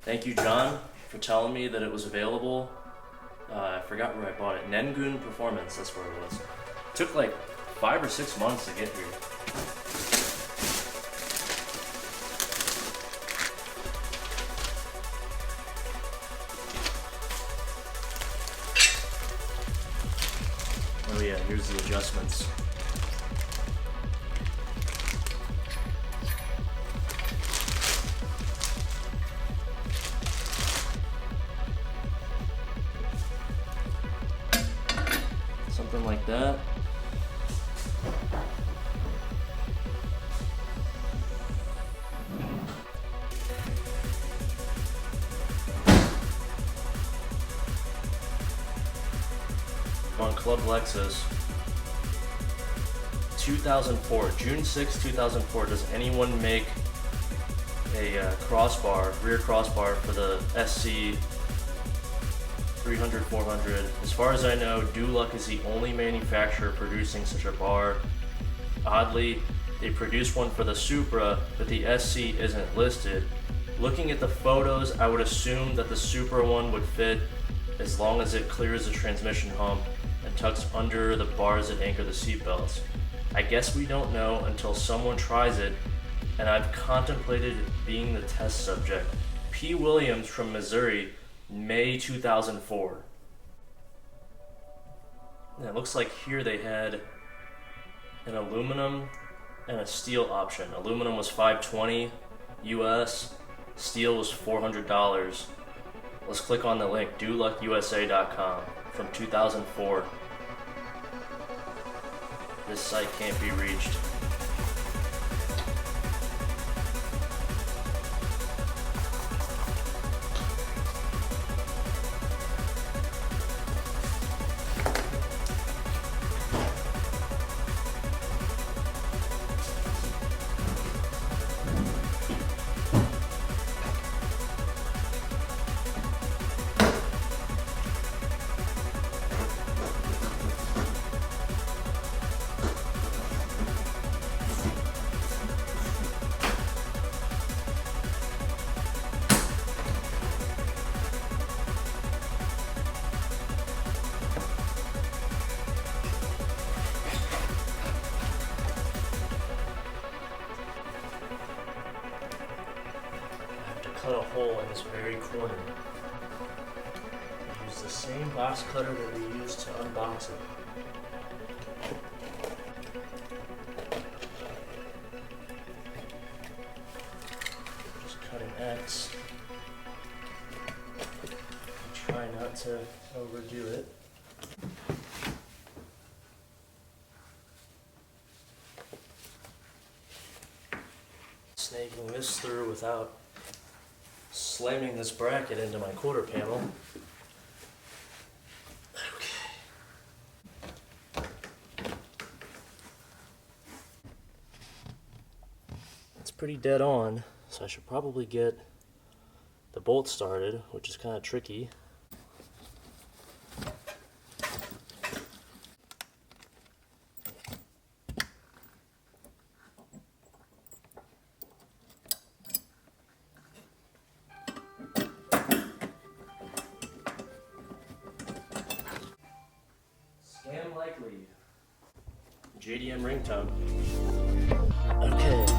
Thank you, John, for telling me that it was available. I forgot where I bought it. Nengun Performance, that's where it was. It took like 5 or 6 months to get here. Oh yeah, here's the adjustments. Something like that. On Club Lexus, 2004, June 6, 2004. Does anyone make a crossbar, rear crossbar for the SC 300, 400? As far as I know, Do Luck is the only manufacturer producing such a bar. Oddly, they produced one for the Supra, but the SC isn't listed. Looking at the photos, I would assume that the Supra one would fit as long as it clears the transmission hump and tucks under the bars that anchor the seatbelts. I guess we don't know until someone tries it, and I've contemplated being the test subject. P. Williams from Missouri, May 2004. And it looks like here they had an aluminum and a steel option. Aluminum was $520 US, steel was $400. Let's click on the link, DoLuckUSA.com from 2004. This site can't be reached. Cut a hole in this very corner. We use the same box cutter that we used to unbox it. Just cut an X. Try not to overdo it. Snaking this through without slamming this bracket into my quarter panel. Okay. It's pretty dead on, so I should probably get the bolt started, which is kind of tricky. Scam likely. JDM ringtone. Okay.